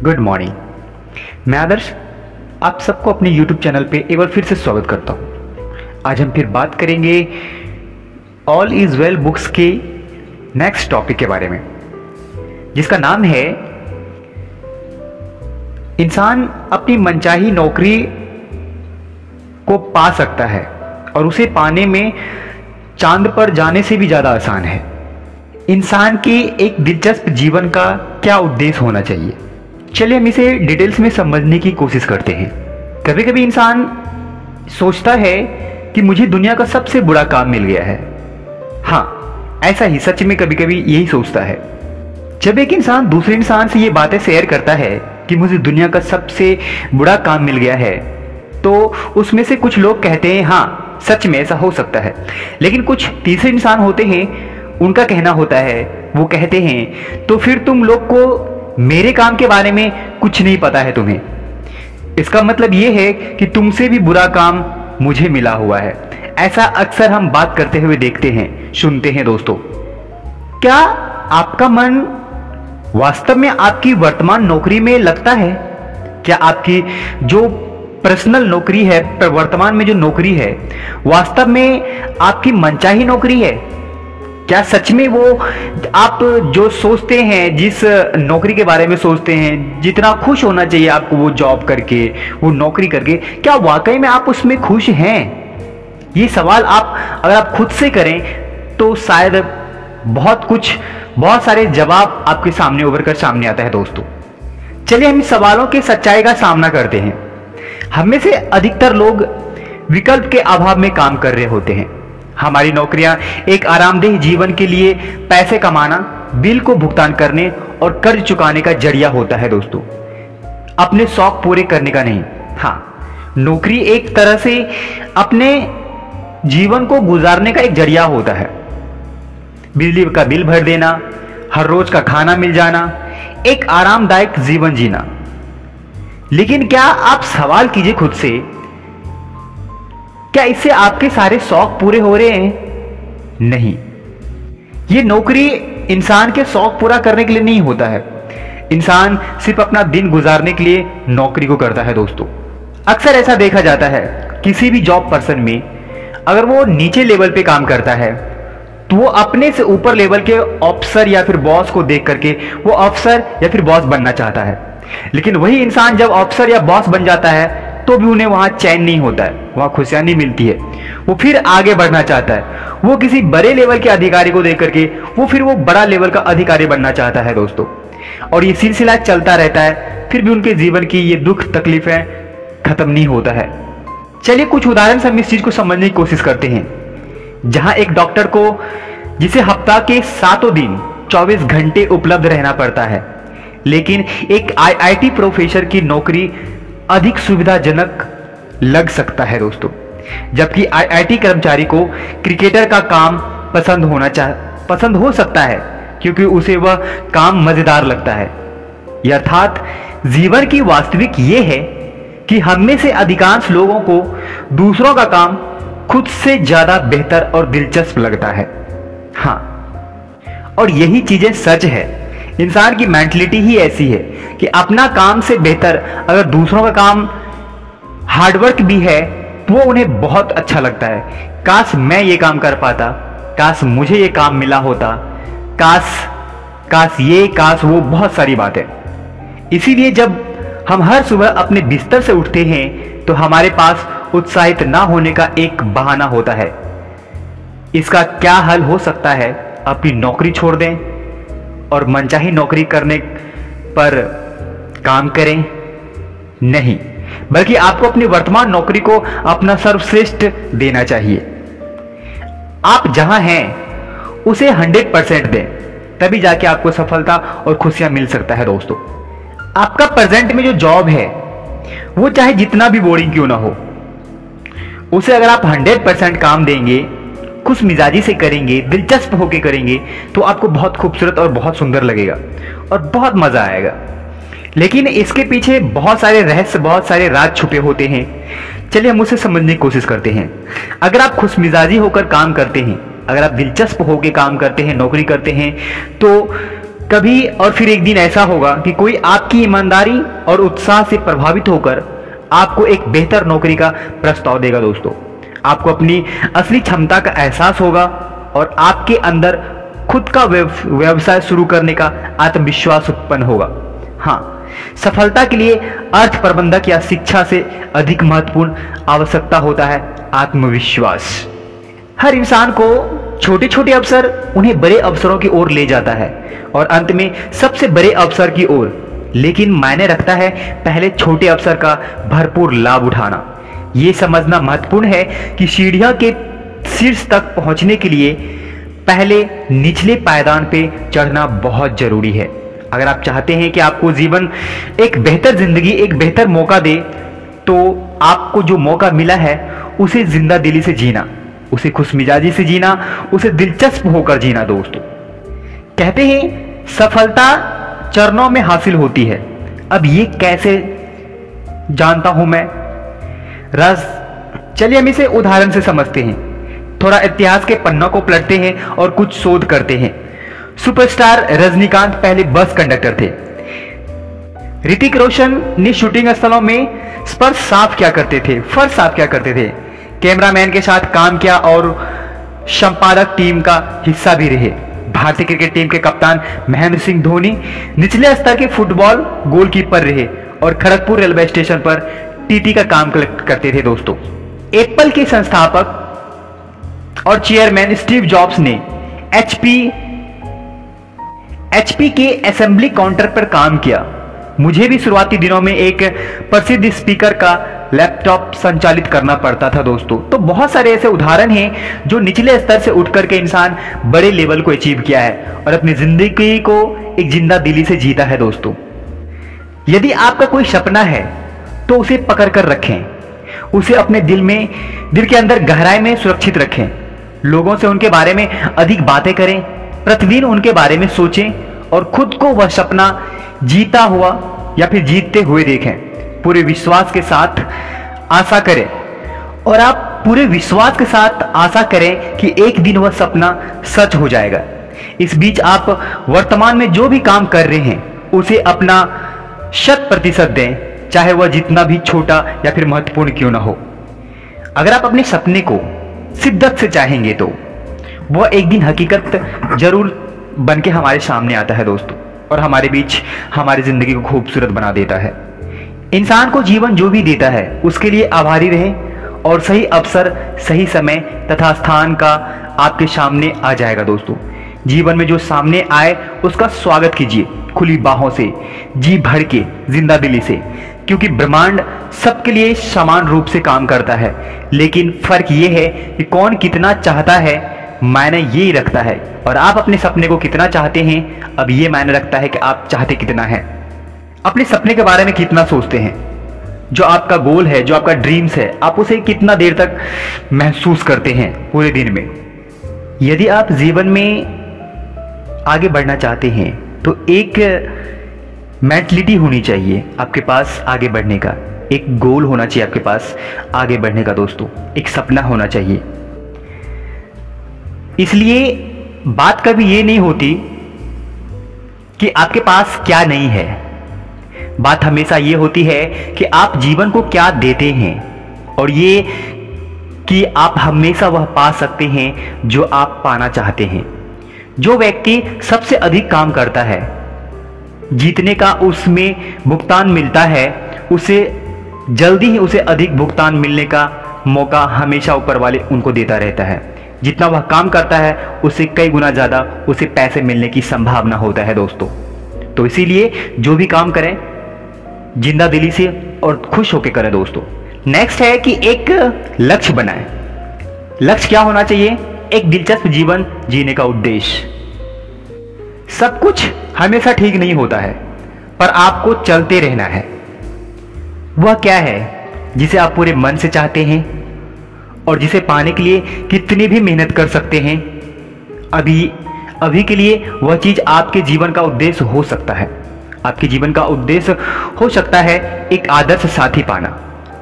Good morning. मैं आदर्श आप सबको अपने YouTube चैनल पे एक बार फिर से स्वागत करता हूँ। आज हम फिर बात करेंगे ऑल इज़ वेल बुक्स के नेक्स्ट टॉपिक के बारे में, जिसका नाम है इंसान अपनी मनचाही नौकरी को पा सकता है और उसे पाने में चांद पर जाने से भी ज़्यादा आसान है। इंसान के एक दिलचस्प जीवन का क्या उद्देश्य होना चाहिए, चलिए हम इसे डिटेल्स में समझने की कोशिश करते हैं। कभी कभी इंसान सोचता है कि मुझे दुनिया का सबसे बुरा काम मिल गया है। हाँ, ऐसा ही सच में कभी कभी यही सोचता है। जब एक इंसान दूसरे इंसान से ये बातें शेयर करता है कि मुझे दुनिया का सबसे बुरा काम मिल गया है, तो उसमें से कुछ लोग कहते हैं हाँ सच में ऐसा हो सकता है। लेकिन कुछ तीसरे इंसान होते हैं, उनका कहना होता है, वो कहते हैं तो फिर तुम लोग को मेरे काम के बारे में कुछ नहीं पता है तुम्हें। इसका मतलब ये है कि तुमसे भी बुरा काम मुझे मिला हुआ है। ऐसा अक्सर हम बात करते हुए देखते हैं, सुनते हैं। दोस्तों, क्या आपका मन वास्तव में आपकी वर्तमान नौकरी में लगता है? क्या आपकी जो पर्सनल नौकरी है, वर्तमान में जो नौकरी है, वास्तव में आपकी मनचाही नौकरी है? क्या सच में वो आप जो सोचते हैं, जिस नौकरी के बारे में सोचते हैं, जितना खुश होना चाहिए आपको वो जॉब करके, वो नौकरी करके, क्या वाकई में आप उसमें खुश हैं? ये सवाल अगर आप खुद से करें तो शायद बहुत सारे जवाब आपके सामने उभर कर सामने आता है। दोस्तों, चलिए हम इस सवालों के सच्चाई का सामना करते हैं। हम में से अधिकतर लोग विकल्प के अभाव में काम कर रहे होते हैं। हमारी नौकरियां एक आरामदेह जीवन के लिए पैसे कमाना, बिल को भुगतान करने और कर्ज चुकाने का जरिया होता है। दोस्तों, अपने शौक पूरे करने का नहीं। हाँ, नौकरी एक तरह से अपने जीवन को गुजारने का एक जरिया होता है। बिजली का बिल भर देना, हर रोज का खाना मिल जाना, एक आरामदायक जीवन जीना। लेकिन क्या आप सवाल कीजिए खुद से, क्या इससे आपके सारे शौक पूरे हो रहे हैं? नहीं, ये नौकरी इंसान के शौक पूरा करने के लिए नहीं होता है। इंसान सिर्फ अपना दिन गुजारने के लिए नौकरी को करता है। दोस्तों, अक्सर ऐसा देखा जाता है, किसी भी जॉब पर्सन में अगर वो नीचे लेवल पे काम करता है तो वो अपने से ऊपर लेवल के ऑफिसर या फिर बॉस को देख करके वो ऑफिसर या फिर बॉस बनना चाहता है। लेकिन वही इंसान जब ऑफिसर या बॉस बन जाता है तो भी उन्हें वहां चैन नहीं होता है, वहां खुशियां नहीं मिलती है। वो फिर आगे बढ़ना चाहता है। वो किसी बड़े लेवल के अधिकारी को देख करके वो बड़ा लेवल का अधिकारी बनना चाहता है। दोस्तों, और ये सिलसिला चलता रहता है, फिर भी उनके जीवन की ये दुख तकलीफें खत्म नहीं होता है। चलिए कुछ उदाहरण से हम इस चीज को समझने की कोशिश करते हैं। जहां एक डॉक्टर को जिसे हफ्ता के 7 दिन 24 घंटे उपलब्ध रहना पड़ता है, लेकिन एक IIT प्रोफेसर की नौकरी अधिक सुविधाजनक लग सकता है। दोस्तों, जबकि IIT कर्मचारी को क्रिकेटर का काम पसंद हो सकता है, क्योंकि उसे वह काम मजेदार लगता है। अर्थात जीवन की वास्तविक ये है कि हम में से अधिकांश लोगों को दूसरों का काम खुद से ज्यादा बेहतर और दिलचस्प लगता है। हाँ, और यही चीजें सच है। इंसान की मेंटलिटी ही ऐसी है कि अपना काम से बेहतर अगर दूसरों का काम हार्डवर्क भी है तो वो उन्हें बहुत अच्छा लगता है। काश मैं ये काम कर पाता, काश मुझे ये काम मिला होता, काश वो, बहुत सारी बातें। इसीलिए जब हम हर सुबह अपने बिस्तर से उठते हैं तो हमारे पास उत्साहित ना होने का एक बहाना होता है। इसका क्या हल हो सकता है? अपनी नौकरी छोड़ दें और मनचाही नौकरी करने पर काम करें? नहीं, बल्कि आपको अपनी वर्तमान नौकरी को अपना सर्वश्रेष्ठ देना चाहिए। आप जहां हैं उसे 100% दें, तभी जाके आपको सफलता और खुशियां मिल सकता है। दोस्तों, आपका प्रेजेंट में जो जॉब है वो चाहे जितना भी बोरिंग क्यों ना हो, उसे अगर आप 100% काम देंगे, खुश मिजाजी से करेंगे, दिलचस्प होकर करेंगे, तो आपको बहुत खूबसूरत और बहुत सुंदर लगेगा और बहुत मजा आएगा। लेकिन इसके पीछे बहुत सारे रहस्य, बहुत सारे राज छुपे होते हैं। चलिए हम उसे समझने की कोशिश करते हैं। अगर आप खुश मिजाजी होकर काम करते हैं, अगर आप दिलचस्प होकर काम करते हैं, नौकरी करते हैं, तो कभी और फिर एक दिन ऐसा होगा कि कोई आपकी ईमानदारी और उत्साह से प्रभावित होकर आपको एक बेहतर नौकरी का प्रस्ताव देगा दोस्तों। आपको अपनी असली क्षमता का एहसास होगा और आपके अंदर खुद का व्यवसाय शुरू करने का आत्मविश्वास उत्पन्न होगा। हाँ, सफलता के लिए अर्थ प्रबंधक या शिक्षा से अधिक महत्वपूर्ण आवश्यकता होता है आत्मविश्वास। हर इंसान को छोटे छोटे अवसर उन्हें बड़े अवसरों की ओर ले जाता है और अंत में सबसे बड़े अवसर की ओर, लेकिन मायने रखता है पहले छोटे अवसर का भरपूर लाभ उठाना। यह समझना महत्वपूर्ण है कि सीढ़ियों के शीर्ष तक पहुंचने के लिए पहले निचले पायदान पे चढ़ना बहुत जरूरी है। अगर आप चाहते हैं कि आपको जीवन एक बेहतर जिंदगी, एक बेहतर मौका दे, तो आपको जो मौका मिला है उसे जिंदा दिली से जीना, उसे खुशमिजाजी से जीना, उसे दिलचस्प होकर जीना दोस्तों। कहते हैं सफलता चरणों में हासिल होती है। अब ये कैसे जानता हूं मैं? चलिए हम इसे उदाहरण से समझते हैं। थोड़ा इतिहास के पन्नों को पलटते हैं और कुछ शोध करते हैं। सुपरस्टार रजनीकांत पहले बस कंडक्टर थे। ऋतिक रोशन ने शूटिंग स्थलों में फर्श साफ क्या करते थे। कैमरामैन के साथ काम किया और संपादक टीम का हिस्सा भी रहे। भारतीय क्रिकेट टीम के कप्तान महेंद्र सिंह धोनी निचले स्तर के फुटबॉल गोलकीपर रहे और खड़गपुर रेलवे स्टेशन पर टीटी का काम करते थे दोस्तों। एप्पल के संस्थापक और चेयरमैन स्टीव जॉब्स ने एचपी के असेंबली काउंटर पर काम किया। मुझे भी शुरुआती दिनों में एक प्रसिद्ध स्पीकर का लैपटॉप संचालित करना पड़ता था दोस्तों। तो बहुत सारे ऐसे उदाहरण हैं जो निचले स्तर से उठ करके इंसान बड़े लेवल को अचीव किया है और अपनी जिंदगी को एक जिंदा दिली से जीता है दोस्तों। यदि आपका कोई सपना है तो उसे पकड़ कर रखें, उसे अपने दिल के अंदर गहराई में सुरक्षित रखें। लोगों से उनके बारे में अधिक बातें करें, प्रतिदिन उनके बारे में सोचें और खुद को वह सपना जीता हुआ या फिर जीतते हुए देखें। पूरे विश्वास के साथ आशा करें और आप पूरे विश्वास के साथ आशा करें कि एक दिन वह सपना सच हो जाएगा। इस बीच आप वर्तमान में जो भी काम कर रहे हैं उसे अपना 100% दें, चाहे वह जितना भी छोटा या फिर महत्वपूर्ण क्यों ना हो। अगर आप अपने सपने को शिद्दत से चाहेंगे तो वह एक दिन हकीकत जरूर बन के हमारे सामने आता है दोस्तों और हमारे बीच हमारी जिंदगी को खूबसूरत बना देता है। इंसान को जीवन जो भी देता है उसके लिए आभारी रहें और सही अवसर, सही समय तथा स्थान का आपके सामने आ जाएगा दोस्तों। जीवन में जो सामने आए उसका स्वागत कीजिए खुली बाहों से, जी भर के, जिंदा दिली से, क्योंकि ब्रह्मांड सबके लिए समान रूप से काम करता है। लेकिन फर्क ये है कि कौन कितना चाहता है, मायने यही रखता है। और आप अपने सपने को कितना चाहते हैं, अब ये मायने रखता है कि आप चाहते कितना है। अपने सपने के बारे में कितना सोचते हैं, जो आपका गोल है, जो आपका ड्रीम्स है, आप उसे कितना देर तक महसूस करते हैं पूरे दिन में। यदि आप जीवन में आगे बढ़ना चाहते हैं तो एक मेंटलिटी होनी चाहिए आपके पास आगे बढ़ने का, एक गोल होना चाहिए आपके पास आगे बढ़ने का दोस्तों, एक सपना होना चाहिए। इसलिए बात कभी ये नहीं होती कि आपके पास क्या नहीं है, बात हमेशा ये होती है कि आप जीवन को क्या देते हैं और ये कि आप हमेशा वह पा सकते हैं जो आप पाना चाहते हैं। जो व्यक्ति सबसे अधिक काम करता है, जीतने का उसमें भुगतान मिलता है, उसे जल्दी ही उसे अधिक भुगतान मिलने का मौका हमेशा ऊपर वाले उनको देता रहता है। जितना वह काम करता है उससे कई गुना ज़्यादा उसे पैसे मिलने की संभावना होता है दोस्तों। तो इसीलिए जो भी काम करें जिंदा दिली से और खुश होकर करें दोस्तों। नेक्स्ट है कि एक लक्ष्य बनाएं। लक्ष्य क्या होना चाहिए? एक दिलचस्प जीवन जीने का उद्देश्य। सब कुछ हमेशा ठीक नहीं होता है, पर आपको चलते रहना है। वह क्या है जिसे आप पूरे मन से चाहते हैं और जिसे पाने के लिए कितनी भी मेहनत कर सकते हैं? अभी के लिए वह चीज आपके जीवन का उद्देश्य हो सकता है। आपके जीवन का उद्देश्य हो सकता है एक आदर्श साथी पाना,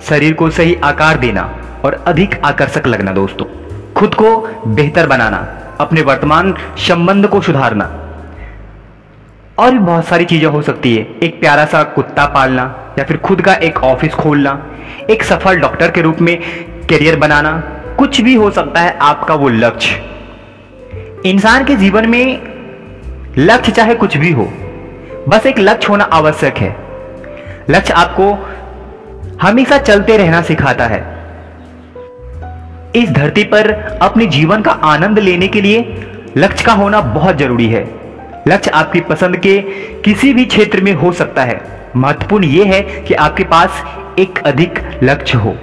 शरीर को सही आकार देना और अधिक आकर्षक लगना दोस्तों, खुद को बेहतर बनाना, अपने वर्तमान संबंध को सुधारना, और भी बहुत सारी चीज़ें हो सकती है। एक प्यारा सा कुत्ता पालना, या फिर खुद का एक ऑफिस खोलना, एक सफल डॉक्टर के रूप में करियर बनाना, कुछ भी हो सकता है आपका वो लक्ष्य। इंसान के जीवन में लक्ष्य चाहे कुछ भी हो, बस एक लक्ष्य होना आवश्यक है। लक्ष्य आपको हमेशा चलते रहना सिखाता है। इस धरती पर अपने जीवन का आनंद लेने के लिए लक्ष्य का होना बहुत जरूरी है। लक्ष्य आपकी पसंद के किसी भी क्षेत्र में हो सकता है। महत्वपूर्ण यह है कि आपके पास एक अधिक लक्ष्य हो।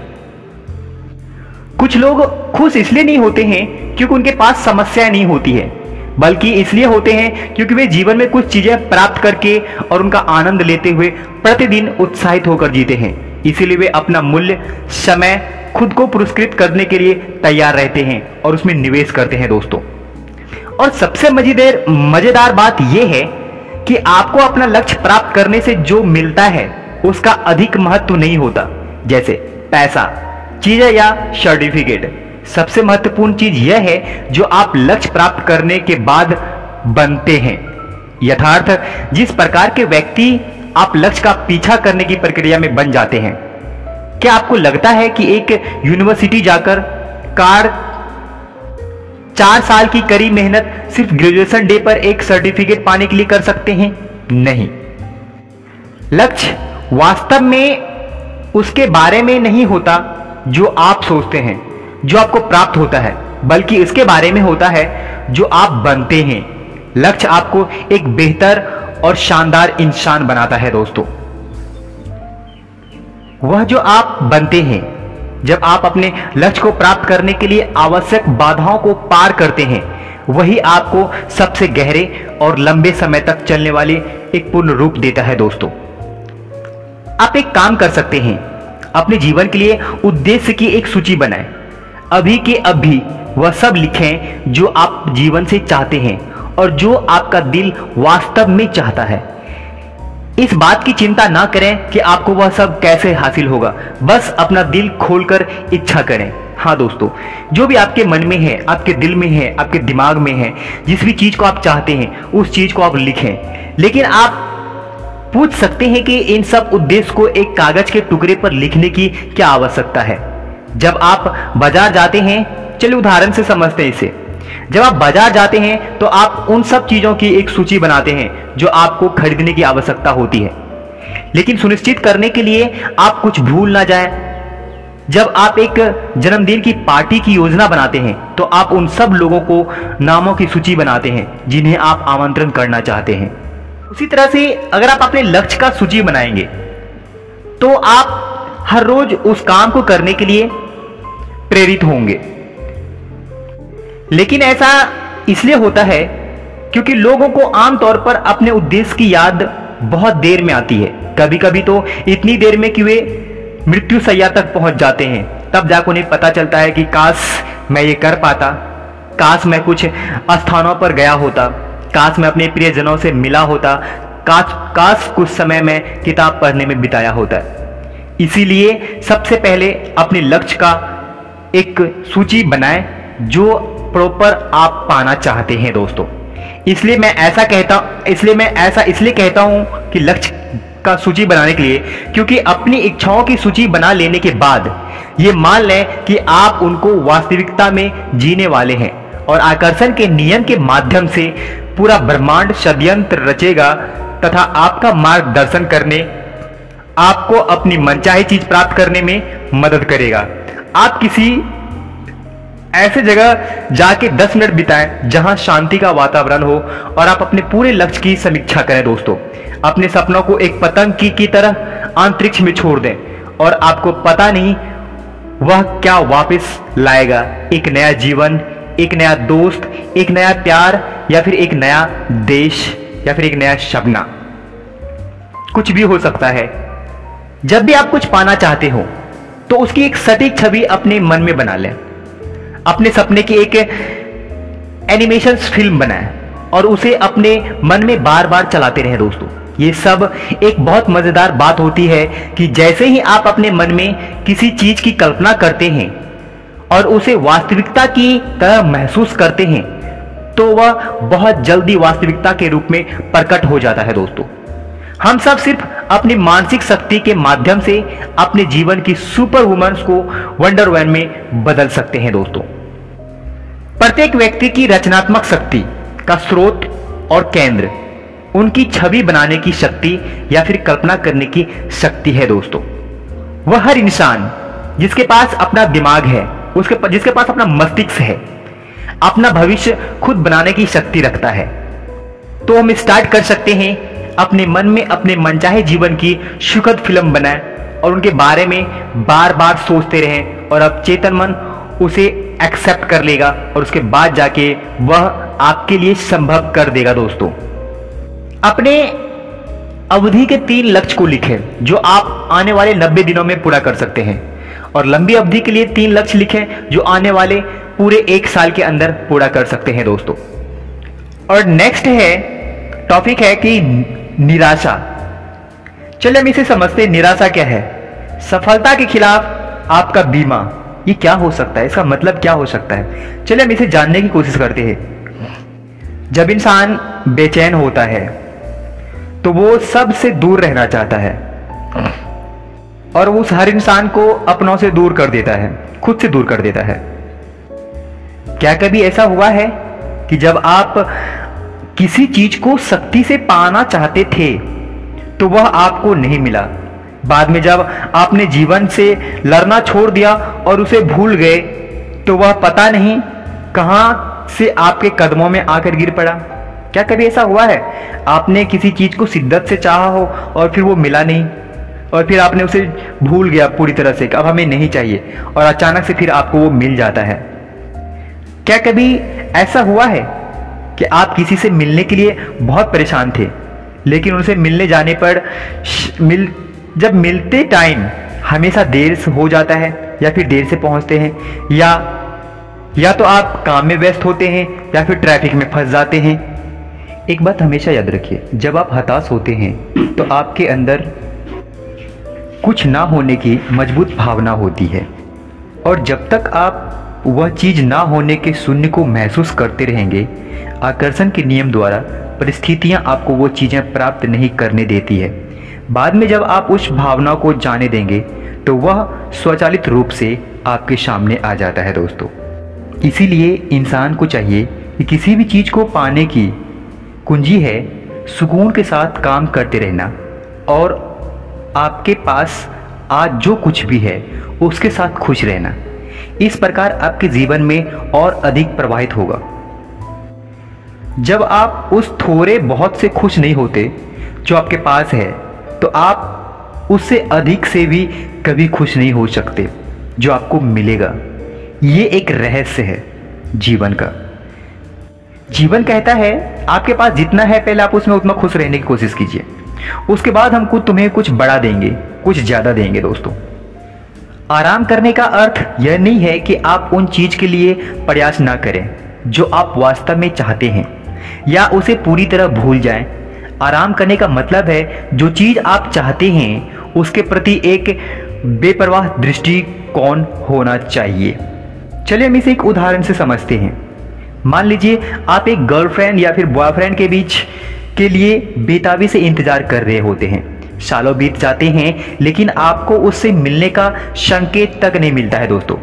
कुछ लोग खुश इसलिए नहीं होते हैं क्योंकि उनके पास समस्याएं नहीं होती है, बल्कि इसलिए होते हैं क्योंकि वे जीवन में कुछ चीजें प्राप्त करके और उनका आनंद लेते हुए प्रतिदिन उत्साहित होकर जीते हैं। इसीलिए वे अपना मूल्य, समय खुद को पुरस्कृत करने के लिए तैयार रहते हैं और उसमें निवेश करते हैं दोस्तों। और सबसे मजेदार बात यह है कि आपको अपना लक्ष्य प्राप्त करने से जो मिलता है उसका अधिक महत्व नहीं होता, जैसे पैसा, चीजें या सर्टिफिकेट। सबसे महत्वपूर्ण चीज यह है जो आप लक्ष्य प्राप्त करने के बाद बनते हैं। यथार्थ जिस प्रकार के व्यक्ति आप लक्ष्य का पीछा करने की प्रक्रिया में बन जाते हैं। क्या आपको लगता है कि एक यूनिवर्सिटी जाकर 4 साल की कड़ी मेहनत सिर्फ ग्रेजुएशन डे पर एक सर्टिफिकेट पाने के लिए कर सकते हैं? नहीं। लक्ष्य वास्तव में उसके बारे में नहीं होता जो आप सोचते हैं, जो आपको प्राप्त होता है, बल्कि इसके बारे में होता है जो आप बनते हैं। लक्ष्य आपको एक बेहतर और शानदार इंसान बनाता है दोस्तों। वह जो आप बनते हैं जब आप अपने लक्ष्य को प्राप्त करने के लिए आवश्यक बाधाओं को पार करते हैं, वही आपको सबसे गहरे और लंबे समय तक चलने वाले एक पूर्ण रूप देता है दोस्तों। आप एक काम कर सकते हैं, अपने जीवन के लिए उद्देश्य की एक सूची बनाएं। अभी के अभी वह सब लिखें जो आप जीवन से चाहते हैं और जो आपका दिल वास्तव में चाहता है। इस बात की चिंता ना करें कि आपको वह सब कैसे हासिल होगा, बस अपना दिल खोलकर इच्छा करें। हाँ दोस्तों, जो भी आपके मन में है, आपके दिल में है, आपके दिमाग में है, जिस भी चीज को आप चाहते हैं उस चीज को आप लिखें। लेकिन आप पूछ सकते हैं कि इन सब उद्देश्य को एक कागज के टुकड़े पर लिखने की क्या आवश्यकता है। जब आप बाजार जाते हैं, चलिए उदाहरण से समझते हैं इसे। जब आप बाजार जाते हैं तो आप उन सब चीजों की एक सूची बनाते हैं जो आपको खरीदने की आवश्यकता होती है, लेकिन सुनिश्चित करने के लिए आप कुछ भूल ना जाएं। जब आप एक जन्मदिन की पार्टी की योजना बनाते हैं तो आप उन सब लोगों को नामों की सूची बनाते हैं जिन्हें आप आमंत्रण करना चाहते हैं। उसी तरह से अगर आप अपने लक्ष्य का सूची बनाएंगे तो आप हर रोज उस काम को करने के लिए प्रेरित होंगे। लेकिन ऐसा इसलिए होता है क्योंकि लोगों को आमतौर पर अपने उद्देश्य की याद बहुत देर में आती है। कभी कभी तो इतनी देर में कि वे मृत्यु शैया तक पहुंच जाते हैं, तब जाकर उन्हें पता चलता है कि काश मैं ये कर पाता, काश मैं कुछ स्थानों पर गया होता, काश मैं अपने प्रियजनों से मिला होता, काश कुछ समय मैं किताब पढ़ने में बिताया होता। इसीलिए सबसे पहले अपने लक्ष्य का एक सूची बनाएं जो प्रॉपर आप पाना चाहते हैं दोस्तों। इसलिए मैं ऐसा कहता हूं कि लक्ष्य का सूची बनाने के लिए, क्योंकि अपनी इच्छाओं की सूची बना लेने के बाद ये मान लें कि आप उनको वास्तविकता में जीने वाले हैं और आकर्षण के नियम के माध्यम से पूरा ब्रह्मांड षड्यंत्र रचेगा तथा आपका मार्गदर्शन करने, आपको अपनी मनचाही चीज प्राप्त करने में मदद करेगा। आप किसी ऐसे जगह जाके 10 मिनट बिताएं जहां शांति का वातावरण हो और आप अपने पूरे लक्ष्य की समीक्षा करें दोस्तों। अपने सपनों को एक पतंग की तरह अंतरिक्ष में छोड़ दें और आपको पता नहीं वह क्या वापस लाएगा। एक नया जीवन, एक नया दोस्त, एक नया प्यार, या फिर एक नया देश, या फिर एक नया सपना, कुछ भी हो सकता है। जब भी आप कुछ पाना चाहते हो तो उसकी एक सटीक छवि अपने मन में बना लें। अपने सपने की एक एनिमेशन फिल्म बनाएं और उसे अपने मन में बार बार चलाते रहें दोस्तों। ये सब एक बहुत मजेदार बात होती है कि जैसे ही आप अपने मन में किसी चीज की कल्पना करते हैं और उसे वास्तविकता की तरह महसूस करते हैं, तो वह बहुत जल्दी वास्तविकता के रूप में प्रकट हो जाता है दोस्तों। हम सब सिर्फ अपनी मानसिक शक्ति के माध्यम से अपने जीवन की सुपर वुमन्स को वंडर वुमन में बदल सकते हैं दोस्तों। प्रत्येक व्यक्ति की रचनात्मक शक्ति का स्रोत और केंद्र उनकी छवि बनाने की शक्ति या फिर कल्पना करने की शक्ति है दोस्तों। वह हर इंसान जिसके पास अपना दिमाग है, जिसके पास अपना मस्तिष्क है, अपना भविष्य खुद बनाने की शक्ति रखता है। तो हम स्टार्ट कर सकते हैं अपने मन में अपने मनचाहे जीवन की सुखद फिल्म बनाएं और उनके बारे में बार बार सोचते रहें और अब चेतन मन उसे एक्सेप्ट कर लेगा और उसके बाद जाके वह आपके लिए संभव कर देगा दोस्तों। अपने अवधि के 3 लक्ष्य को लिखें जो आप आने वाले 90 दिनों में पूरा कर सकते हैं, और लंबी अवधि के लिए 3 लक्ष्य लिखें जो आने वाले पूरे 1 साल के अंदर पूरा कर सकते हैं दोस्तों। और नेक्स्ट टॉपिक है कि निराशा। चलिए हम इसे समझते हैं। निराशा क्या है? सफलता के खिलाफ आपका बीमा। ये क्या हो सकता है? इसका मतलब क्या हो सकता है? चलिए हम इसे जानने की कोशिश करते हैं। जब इंसान बेचैन होता है तो वो सबसे दूर रहना चाहता है और उस हर इंसान को अपनों से दूर कर देता है, खुद से दूर कर देता है। क्या कभी ऐसा हुआ है कि जब आप किसी चीज को सख्ती से पाना चाहते थे तो वह आपको नहीं मिला, बाद में जब आपने जीवन से लड़ना छोड़ दिया और उसे भूल गए तो वह पता नहीं कहां से आपके कदमों में आकर गिर पड़ा? क्या कभी ऐसा हुआ है आपने किसी चीज को शिद्दत से चाहा हो और फिर वो मिला नहीं और फिर आपने उसे भूल गया पूरी तरह से कि अब हमें नहीं चाहिए, और अचानक से फिर आपको वो मिल जाता है? क्या कभी ऐसा हुआ है कि आप किसी से मिलने के लिए बहुत परेशान थे लेकिन उनसे मिलने जाने पर जब मिलते टाइम हमेशा देर से हो जाता है या फिर देर से पहुंचते हैं, या तो आप काम में व्यस्त होते हैं या फिर ट्रैफिक में फंस जाते हैं? एक बात हमेशा याद रखिए, जब आप हताश होते हैं तो आपके अंदर कुछ ना होने की मजबूत भावना होती है, और जब तक आप वह चीज ना होने के शून्य को महसूस करते रहेंगे, आकर्षण के नियम द्वारा परिस्थितियां आपको वो चीजें प्राप्त नहीं करने देती है। बाद में जब आप उस भावना को जाने देंगे तो वह स्वचालित रूप से आपके सामने आ जाता है दोस्तों। इसीलिए इंसान को चाहिए कि किसी भी चीज को पाने की कुंजी है सुकून के साथ काम करते रहना, और आपके पास आज जो कुछ भी है उसके साथ खुश रहना। इस प्रकार आपके जीवन में और अधिक प्रभावित होगा। जब आप उस थोड़े बहुत से खुश नहीं होते जो आपके पास है तो आप उससे अधिक से भी कभी खुश नहीं हो सकते जो आपको मिलेगा। ये एक रहस्य है जीवन का। जीवन कहता है आपके पास जितना है पहले आप उसमें उतना खुश रहने की कोशिश कीजिए, उसके बाद हम तुम्हें कुछ बड़ा देंगे, कुछ ज्यादा देंगे दोस्तों। आराम करने का अर्थ यह नहीं है कि आप उन चीज के लिए प्रयास ना करें जो आप वास्तव में चाहते हैं या उसे पूरी तरह भूल जाएं। आराम करने का मतलब है जो चीज आप चाहते हैं उसके प्रति एक बेपरवाह दृष्टिकोण होना चाहिए। चलिए हम इसे एक उदाहरण से समझते हैं। मान लीजिए आप एक गर्लफ्रेंड या फिर बॉयफ्रेंड के बीच के लिए बेताबी से इंतजार कर रहे होते हैं। सालों बीत जाते हैं लेकिन आपको उससे मिलने का संकेत तक नहीं मिलता है दोस्तों।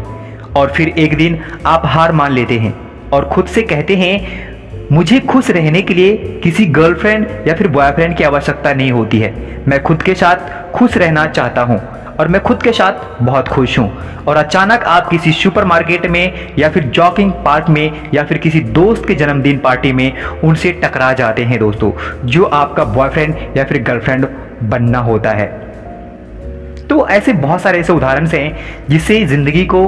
और फिर एक दिन आप हार मान लेते हैं और खुद से कहते हैं मुझे खुश रहने के लिए किसी गर्लफ्रेंड या फिर बॉयफ्रेंड की आवश्यकता नहीं होती है, मैं खुद के साथ खुश रहना चाहता हूँ और मैं खुद के साथ बहुत खुश हूँ। और अचानक आप किसी सुपरमार्केट में या फिर जॉगिंग पार्क में या फिर किसी दोस्त के जन्मदिन पार्टी में उनसे टकरा जाते हैं दोस्तों, जो आपका बॉयफ्रेंड या फिर गर्लफ्रेंड बनना होता है। तो ऐसे बहुत सारे ऐसे उदाहरण हैं जिससे जिंदगी को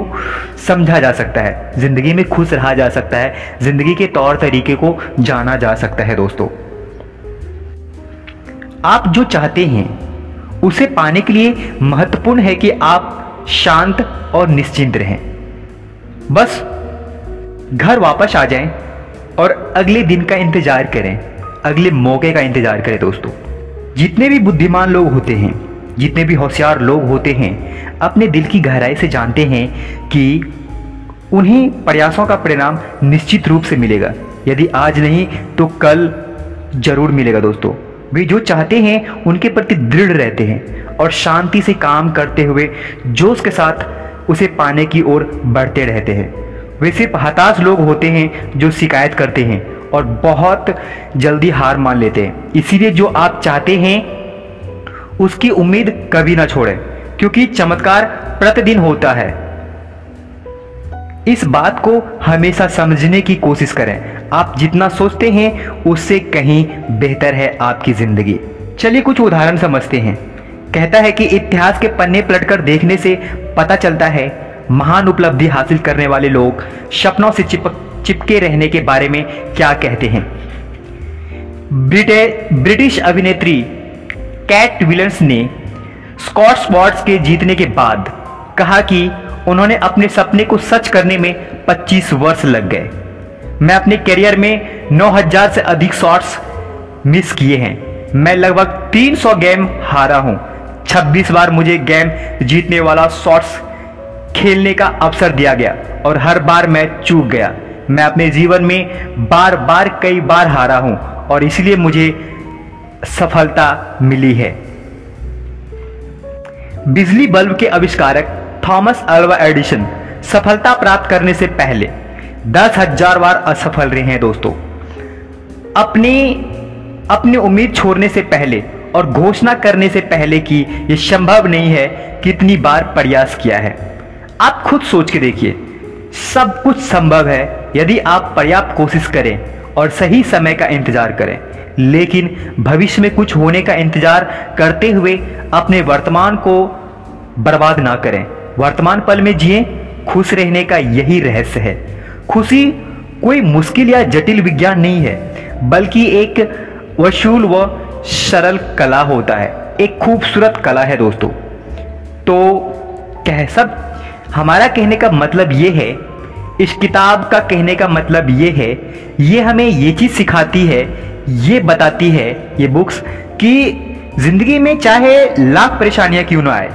समझा जा सकता है, जिंदगी में खुश रहा जा सकता है, जिंदगी के तौर तरीके को जाना जा सकता है दोस्तों। आप जो चाहते हैं उसे पाने के लिए महत्वपूर्ण है कि आप शांत और निश्चिंत रहें। बस घर वापस आ जाएं और अगले दिन का इंतजार करें, अगले मौके का इंतजार करें दोस्तों। जितने भी बुद्धिमान लोग होते हैं, जितने भी होशियार लोग होते हैं, अपने दिल की गहराई से जानते हैं कि उन्हें प्रयासों का परिणाम निश्चित रूप से मिलेगा। यदि आज नहीं तो कल जरूर मिलेगा दोस्तों। वे जो चाहते हैं उनके प्रति दृढ़ रहते हैं और शांति से काम करते हुए जोश के साथ उसे पाने की ओर बढ़ते रहते हैं। वे सिर्फ हताश लोग होते हैं जो शिकायत करते हैं और बहुत जल्दी हार मान लेते हैं। इसीलिए जो आप चाहते हैं उसकी उम्मीद कभी ना छोड़ें, क्योंकि चमत्कार प्रतिदिन होता है। इस बात को हमेशा समझने की कोशिश करें। आप जितना सोचते हैं उससे कहीं बेहतर है आपकी जिंदगी। चलिए कुछ उदाहरण समझते हैं। कहता है कि इतिहास के पन्ने पलटकर देखने से पता चलता है महान उपलब्धि हासिल करने वाले लोग सपनों से चिपके रहने के बारे में क्या कहते हैं। ब्रिटिश अभिनेत्री कैट विलियम्स ने स्कॉट्स अवार्ड्स के जीतने के बाद कहा कि उन्होंने अपने सपने को सच करने में 25 वर्ष लग गए। मैं अपने करियर में 9000 से अधिक शॉट्स मिस किए हैं। मैं लगभग 300 गेम हारा हूं। 26 बार मुझे गेम जीतने वाला शॉट्स खेलने का अवसर दिया गया और हर बार मैं चूक गया। मैं अपने जीवन में बार बार कई बार हारा हूं और इसलिए मुझे सफलता मिली है। बिजली बल्ब के आविष्कारक थॉमस अल्वा एडिसन सफलता प्राप्त करने से पहले 10,000 बार असफल रहे हैं दोस्तों। अपनी उम्मीद छोड़ने से पहले और घोषणा करने से पहले कि यह संभव नहीं है कितनी बार प्रयास किया है। आप खुद सोच के देखिए, सब कुछ संभव है यदि आप पर्याप्त कोशिश करें और सही समय का इंतजार करें। लेकिन भविष्य में कुछ होने का इंतजार करते हुए अपने वर्तमान को बर्बाद ना करें। वर्तमान पल में जिए। खुश रहने का यही रहस्य है। खुशी कोई मुश्किल या जटिल विज्ञान नहीं है, बल्कि एक वसूल व सरल कला होता है। एक खूबसूरत कला है दोस्तों। तो हमारा कहने का मतलब ये है, इस किताब का कहने का मतलब ये है, ये हमें ये चीज सिखाती है, ये बताती है ये बुक्स कि जिंदगी में चाहे लाख परेशानियां क्यों ना आए,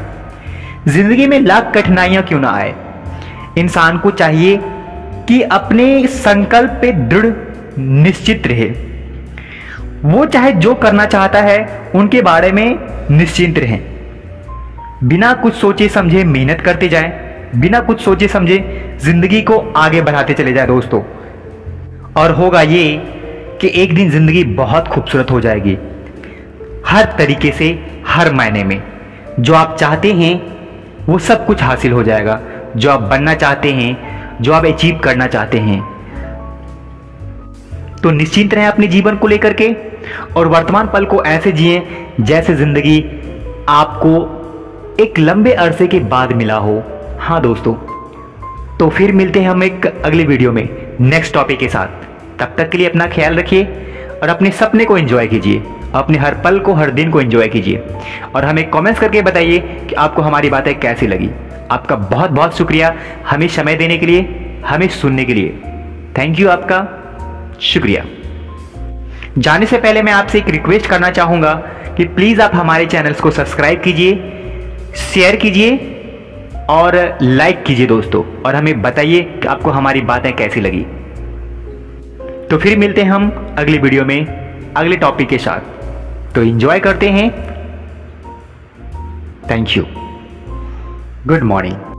जिंदगी में लाख कठिनाइयां क्यों ना आए, इंसान को चाहिए कि अपने संकल्प पे दृढ़ निश्चित रहे। वो चाहे जो करना चाहता है उनके बारे में निश्चिंत रहें। बिना कुछ सोचे समझे मेहनत करते जाएं, बिना कुछ सोचे समझे जिंदगी को आगे बढ़ाते चले जाएं दोस्तों। और होगा ये कि एक दिन जिंदगी बहुत खूबसूरत हो जाएगी, हर तरीके से, हर मायने में। जो आप चाहते हैं वो सब कुछ हासिल हो जाएगा। जो आप बनना चाहते हैं, जो आप अचीव करना चाहते हैं, तो निश्चिंत रहें अपने जीवन को लेकर के और वर्तमान पल को ऐसे जिएं जैसे जिंदगी आपको एक लंबे अरसे के बाद मिला हो। हाँ दोस्तों, तो फिर मिलते हैं हम एक अगली वीडियो में नेक्स्ट टॉपिक के साथ। तब तक के लिए अपना ख्याल रखिए और अपने सपने को एंजॉय कीजिए, अपने हर पल को, हर दिन को एंजॉय कीजिए और हमें कमेंट्स करके बताइए कि आपको हमारी बातें कैसी लगी। आपका बहुत बहुत शुक्रिया हमें समय देने के लिए, हमें सुनने के लिए। थैंक यू, आपका शुक्रिया। जाने से पहले मैं आपसे एक रिक्वेस्ट करना चाहूँगा कि प्लीज़ आप हमारे चैनल्स को सब्सक्राइब कीजिए, शेयर कीजिए और लाइक कीजिए दोस्तों, और हमें बताइए कि आपको हमारी बातें कैसी लगी। तो फिर मिलते हैं हम अगली वीडियो में अगले टॉपिक के साथ। तो एंजॉय करते हैं। Thank you. Good morning.